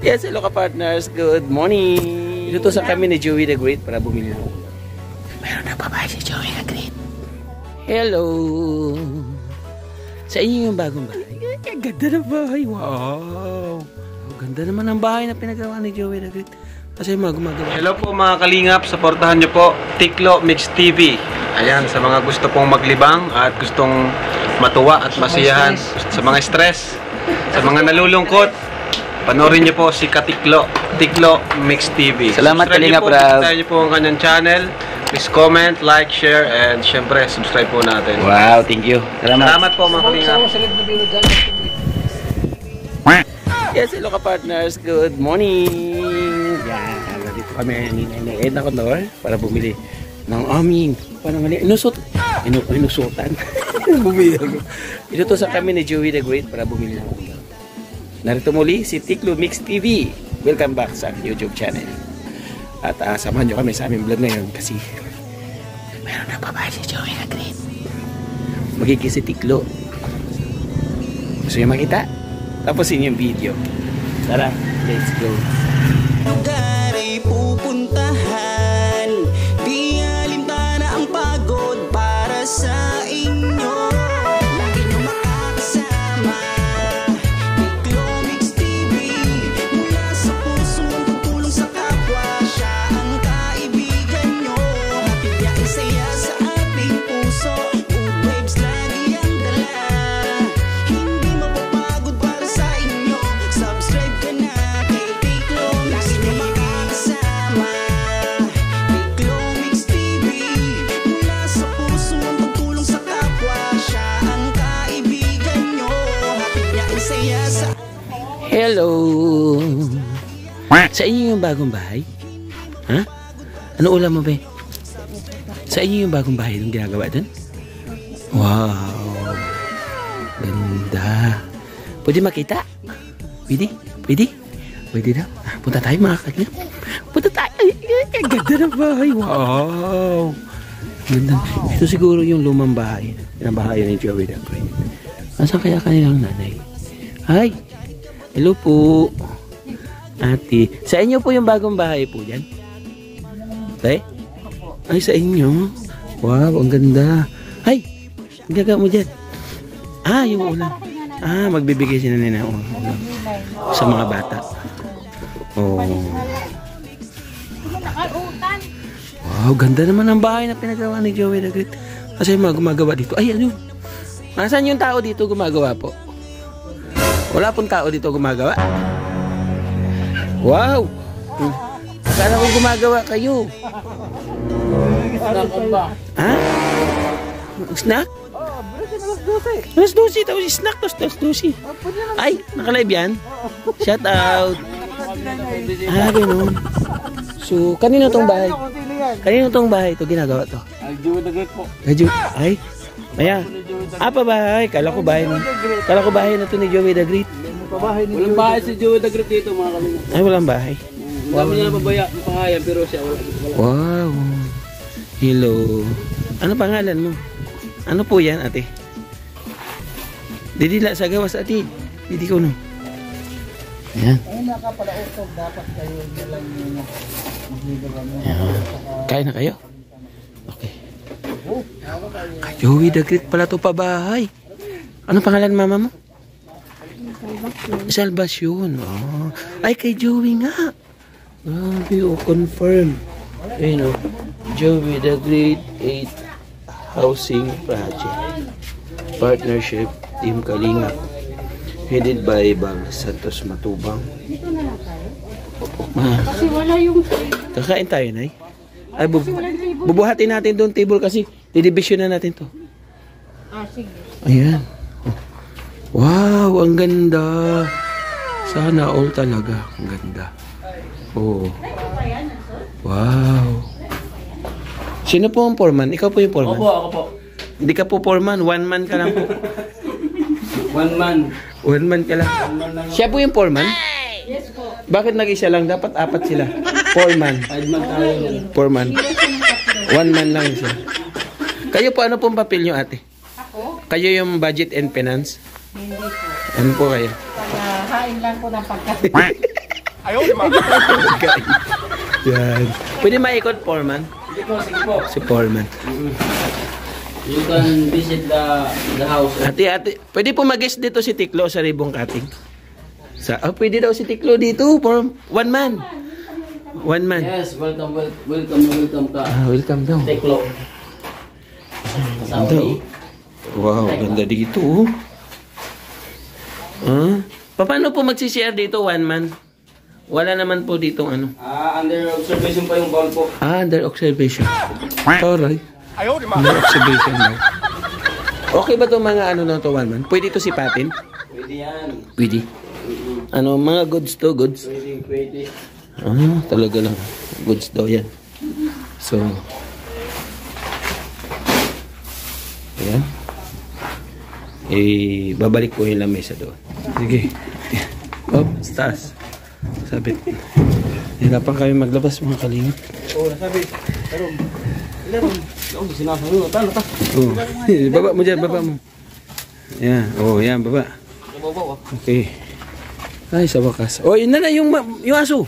Yes, hello ka-partners. Good morning. Inutusan kami ni Joey the Great para bumili ng ulam. Mayroon na babae si Joey the Great. Hello. Sa inyo yung bagong bahay. Ang ganda ng bahay. Wow. Ang ganda naman ng bahay na pinagawa ni Joey the Great. Kasi gumagawa. Hello po mga kalingap. Supportahan nyo po Tiklo Mix TV. Ayan, sa mga gusto pong maglibang at gustong matuwa at masiyahan sa mga stress, sa mga nalulungkot, panoorin niyo po si Katiklo, Tiklo Mix TV. Salamat Kalingap Rab. Subscribe niyo po ang kanyang channel. Please comment, like, share, and syempre subscribe po natin. Wow, thank you. Salamat po mga Kalingap. Yes, hello ka-partners. Good morning. Yan, dito kami ni Edna Condor para bumili ng aming inusutan. Bumili ako. Inutusan kami ni Joey the Great para bumili ng ulam. Narito muli si Tiklo Mix TV. Welcome back sa YouTube channel. At samahan nyo kami sa aming vlog ngayon kasi mayroon na babae si Joey the Great. Magkikis si Tiklo. Gusto nyo makita? Tapusin yung video. Tara, let's go. Lugar ay pupuntahan, di alintana ang pagod para sa inyo. Lagi nyo makakasama Tiklo Mix TV. Mula sa puso ang tutulong sa kapwa, siya ang kaibigan nyo. Hatid niya ang saya sa ating puso. Good vibes lagi ang dala. Hindi mapapagod para sa inyo. Subscribe ka na kay Tiklo Mix TV. Makakasama Tiklo Mix TV. Mula sa puso ang pagtulong sa kapwa, siya ang kaibigan nyo. Hatid niya ang saya sa Hello. Sa inyo yung bagong bahay? Ha? Ano ulam mo ba? Sa inyo yung bagong bahay yung ginagawa dun? Wow. Ganda. Pwede makita? Pwede? Pwede? Pwede daw. Punta tayo mga kanya. Punta tayo. Ang ganda ng bahay. Wow. Ganda. Ito siguro yung lumang bahay. Yung bahay ni Joey the Great. Nasaan kaya kanilang nanay? Hi. Hello po. Ate. Sa inyo po yung bagong bahay po dyan? Tay? Ay, sa inyo. Wow, ang ganda. Ay, ang gaga mo dyan. Yung ulam. Magbibigay sila nila ng ulam sa mga bata. Oh. Wow, ganda naman ang bahay na pinagawa ni Joey the Great. Kasi gumagawa dito. Ay, ano? Nasaan yung tao dito gumagawa po? Wala pong tao dito gumagawa? Wow! Akala ko gumagawa kayo. Ha? Snack? Alas 12. Tapos snack. Tapos 12. Ay, nakalive yan? Shout out. Ganun. So, kanino tong bahay? Kanino tong bahay ito ginagawa to? Joey the Great po. Ay, maya. Bahay. Kala ko bahay na to ni Joey the Great. Walang bahay si Joey the Great dito mga kalingap. Ay, walang bahay. Ang dami niya mabaya, mapahayan pero siya wala. Wow. Hello. Ano pangalan mo? Ano po yan, ate? Didila sa gawas, ate. Didi ko no. Ayan. Kain na kayo? Okay. Joey the Great pala to pa bahay. Ano pangalan mama mo? Salvation. Ay, kay Joey nga. Confirm. Ayun o. Joey the Great 8 Housing Project. Partnership Team Kalingap. Headed by Bang Santos Matubang. Kasi wala yung... Kakain tayo, Nay. Ay, bubuhatin natin doon table kasi didivision na natin to. Sige. Ayan. Wow, ang ganda. Sana all talaga. Ang ganda. Oh. Wow. Sino po ang foreman? Ikaw po yung foreman? Opo, ako po. Hindi ka po foreman. One man ka lang po. One man. One man ka lang. Siya po yung foreman? Yes po. Bakit nag-isa lang? Dapat apat sila. Foreman. 5 man tayo yan. Foreman. One man lang siya. Kayo po, ano pong papel nyo, ate? Ako? Kayo yung budget and finance? Hindi po. Ano po kayo? Hain lang po ng pagkain. Yan. Pwede maikot, Foreman? Sige po, sige po. Si Foreman. You can visit the house. Ate, pwede po mag-guest dito si Tiklo sa ribbon cutting. Pwede daw si Tiklo dito for 1 man. 1 man. Yes, welcome ka. Welcome daw. Teklo. Kasama Ganda, ni. Wow, ganda dito. Paano po magsi-share dito 1 man? Wala naman po dito ano. Under observation pa yung ball po. Under observation. Sorry. Under observation daw. Okay ba to mga ano na to 1 man? Pwede to sipatin? Pwede yan. Pwede. Ano, mga goods to, goods? Pwede. Talaga lang. Goods daw yan. So, ayan. Babalik ko yung lamesa doon. Sige. Oh, taas. Sabit. Hirapan kami maglabas mga kalingap. Oo, nasabi. Pero, ilan? Oo, sinasabi mo. Talo, ta. Baba mo dyan, baba mo. Yan. Oh, yan, baba. Baba. Okay. Ay, sa wakas. Oh, yun na yung aso.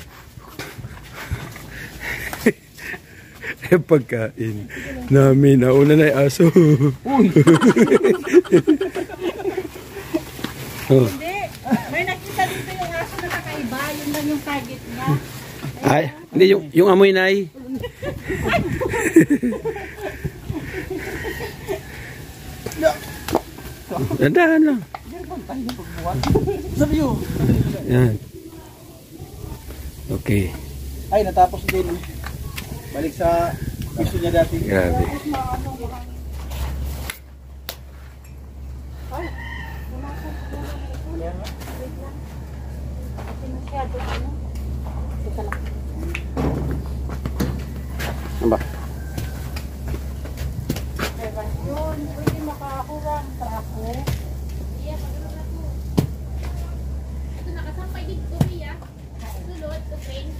Pagkain namin. Nauna na yung aso. Uy! Oh. Hindi. May nakita dito yung aso na kakaiba. Yun lang yung target niya. Ay, hindi yung amoy na ay. Dandahan lang. Sabi yun. Yan. Okay. Ay, natapos din. Balik sa piso niya dati. Grabe. Ano ba? Yun, pwede makakuha ang trako. Ito nakasampay dito niya. Sulod, okay.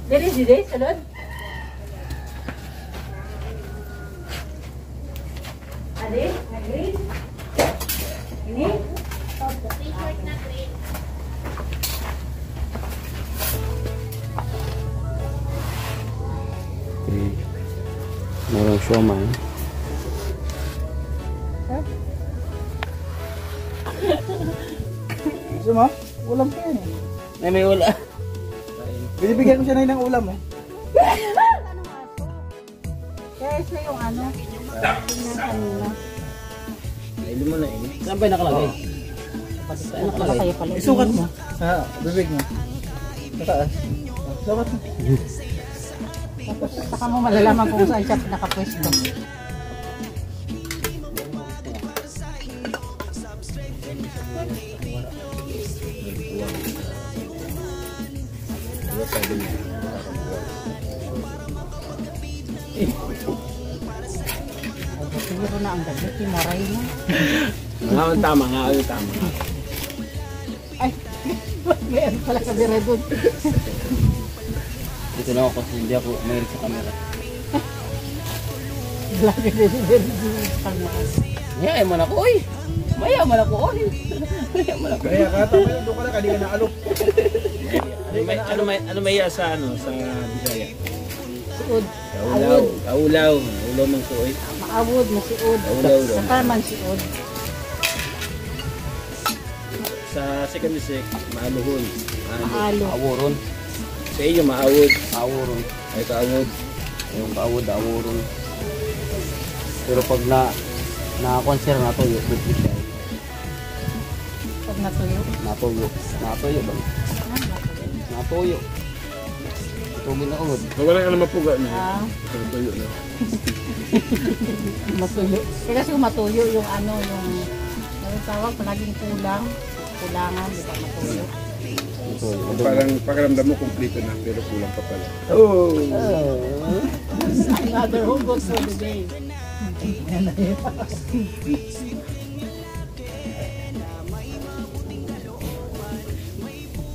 Dili, dili, salod. Ade, agree? Ini? T-shirt na green. Okay. Merong siomay. Gusto mo? Ulam pa yan eh. May ulam. Binibigyan ko siya na ng ulam eh. Anong aso? Kaya siya yung ano? Tingnan kanina. Naili mo na eh. Saan ba yung nakalagay? Saan nakalagay? Isukat mo. Sa bibig mo. Sa taas. Sukat mo. Tapos saka mo malalaman kung saan siya nakapwesto. Siguro na ang gabi, timoray mo. Tama nga. Ay, mayroon pala ka dire doon. Dito na ako kasi hindi ako mahilig sa camera. Lagi din din Mayaman ako oy! Mayaman ako oy! Mayaman ako. Kaya kata mo doon ka na kanina na alok. Ano may sa sa Bisaya? Suod. Kaulaw. Kaulaw mang suoy. Maawod, masiod. Kaulaw. Saka man siod. Sa second maaluhon. Maalo. Awuron. Sa iyo maawod. Awuron. Ay kaawod. Yung kaawod, awuron. Pero pag na-consider na tuyo, pwede siya. Pag natuyo. Natuyo ba? Natuyo. Tugin na ugod. Wala ka na mapuga na. Matuyo. Kasi kung matuyo yung ano, yung tawag, palaging kulangan, di ba matuyo. Parang pakiramdam mo kumpleto na pero kulang pa pala. Another hugot for the day.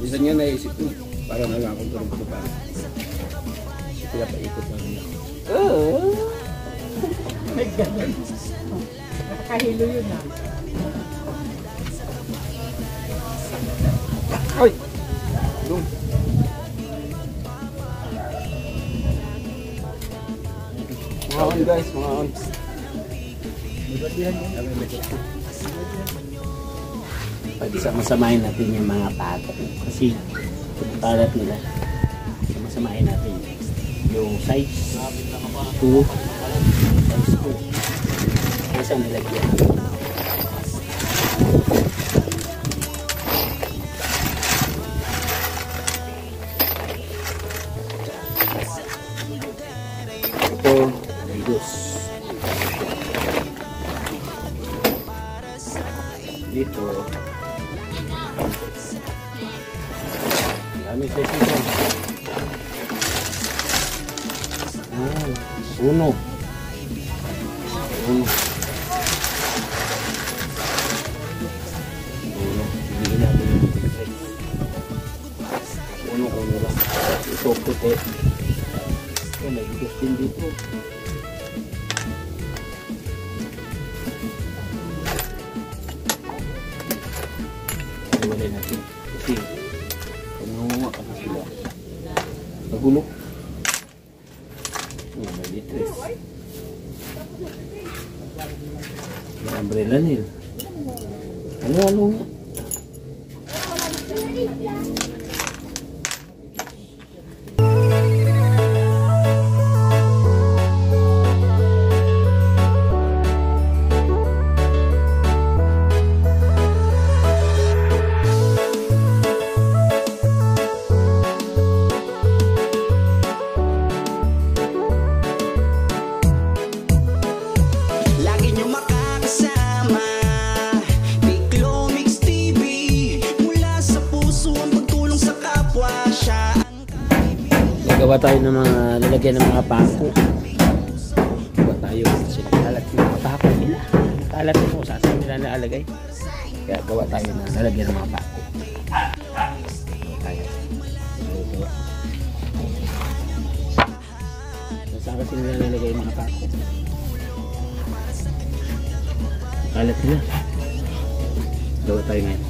Minsan nga naisip ko, parang na lang akong turong ko pa. Kaya paikot lang niya. May ganun. Nakakahilo yun ah. Hoy! Dong. Mga on guys, mga on. Masamahin natin yung mga pato kasi kalat nila. Masamahin natin yung size 2 size 2 kasi ang nilagyan. Ito Legos dito kami sa sito. Uno. Uno. Hindi natin yung uno lang. Ito puti. May bigas din dito. Iwalay natin. Kasi panunga ka na sila. Nagulok. May litres. May umbrella nila. Ano nga? Lagi nyo makakasama Biglo Mix TV. Mula sa puso ang pagtulong sa kapwa. Siya ang Gagawa tayo ng mga lalagyan ng mga pako. Gawa tayo kasi kalat yung mga pako nila. Kalat mo kung saan nila naalagay. Kaya gawa tayo na lalagyan ng mga pako. Saan kasi nila nalagay yung mga pako? Kalat nila. Gawa tayo ngayon.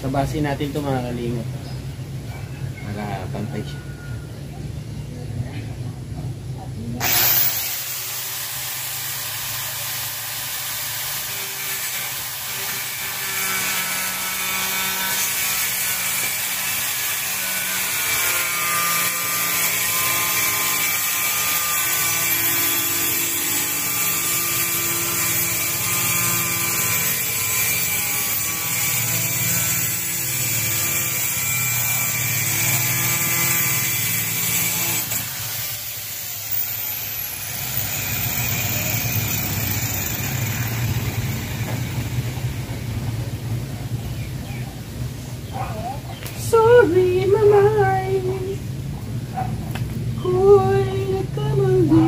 Tabasin natin ito mga kalingap. Para pantay siya. Sorry, mamay. Ko'y nagkamali.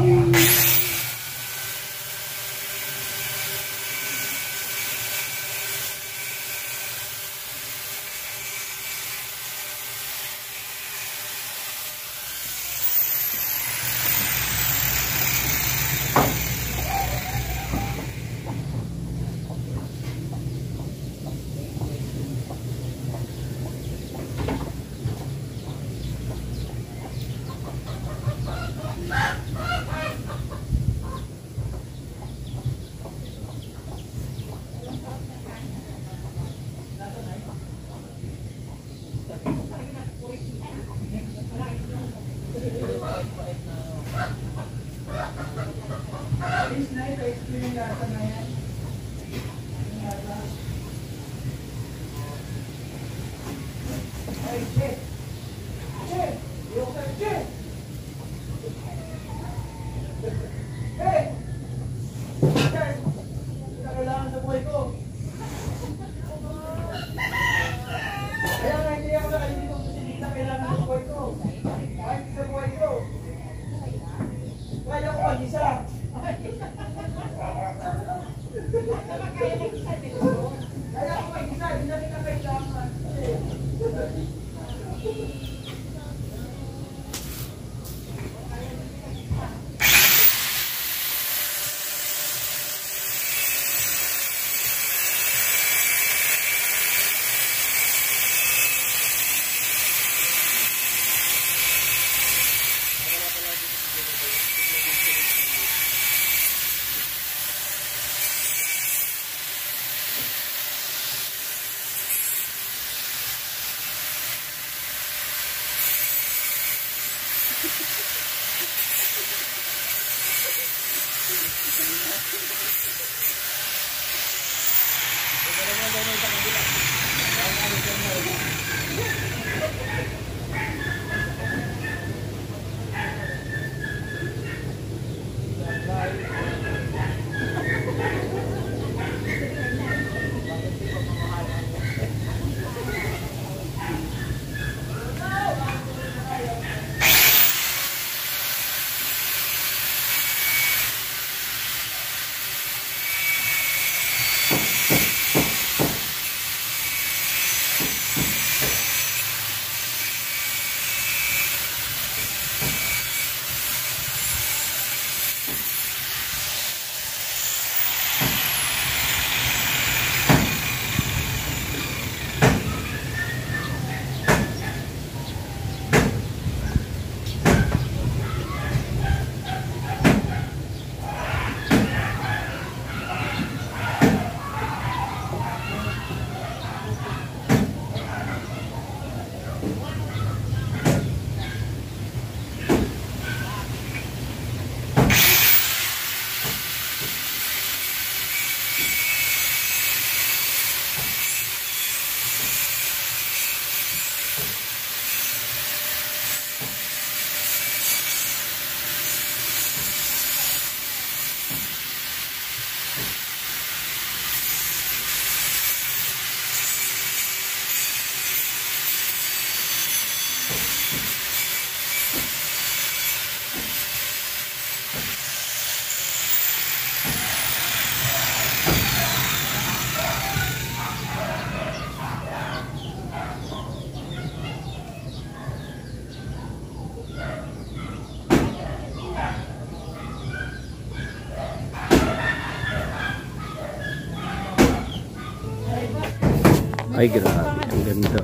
Ay, grabe. ganda.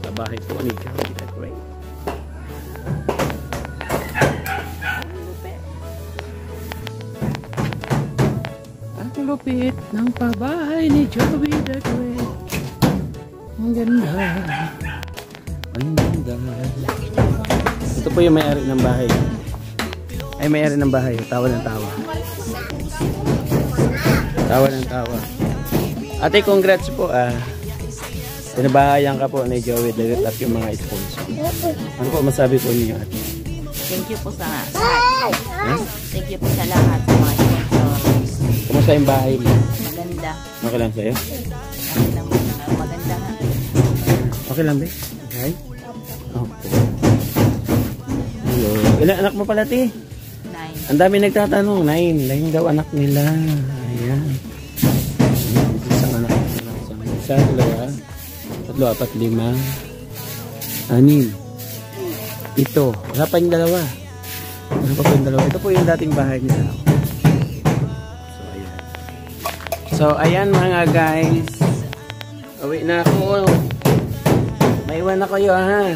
Sa bahay po ni Joey the Great. Ang lupit ng pabahay ni Joey the Great. Ang ganda. Ang ganda. Ito po yung may-ari ng bahay. Ay, may-ari ng bahay. Tawa ng tawa. Tawa ng tawa. Ate, congrats po. Pinabahayan ka po ni Joey the Great at yung mga sponsor. Ano po masabi po niyo, ate? Thank you po sa lahat. Thank you po sa lahat sa mga sponsor. Kumusta yung bahay mo? Maganda. Okay lang sa'yo? Maganda nga. Okay lang, be? Okay? Oh. Hello. Ilan anak mo pala, te? 9. Ang dami nagtatanong. 9 daw anak nila. Ayan. Isang anak. Isa, dalawa. 3, 4, 5. 6. Ito. Wala pa yung dalawa. Wala pa yung dalawa. Ito po yung dating bahay nila. So, ayan mga guys. Uwi na ako. Maiwan na kayo, ha?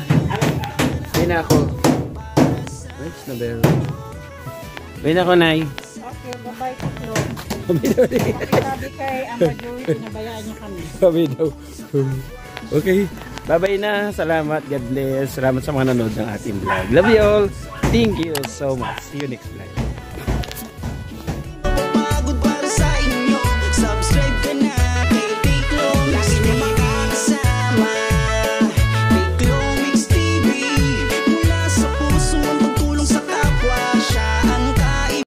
Uwi na ako. Where's na bell? Uwi na ako, Nay. Okay, bye-bye po, Flo. Sabi kay Amba Joey, pinabayaan niyo kami. Sabi daw. Okay. Bye-bye na. Salamat. God bless. Salamat sa mga nanood ng ating vlog. Love you all. Thank you so much. See you next vlog.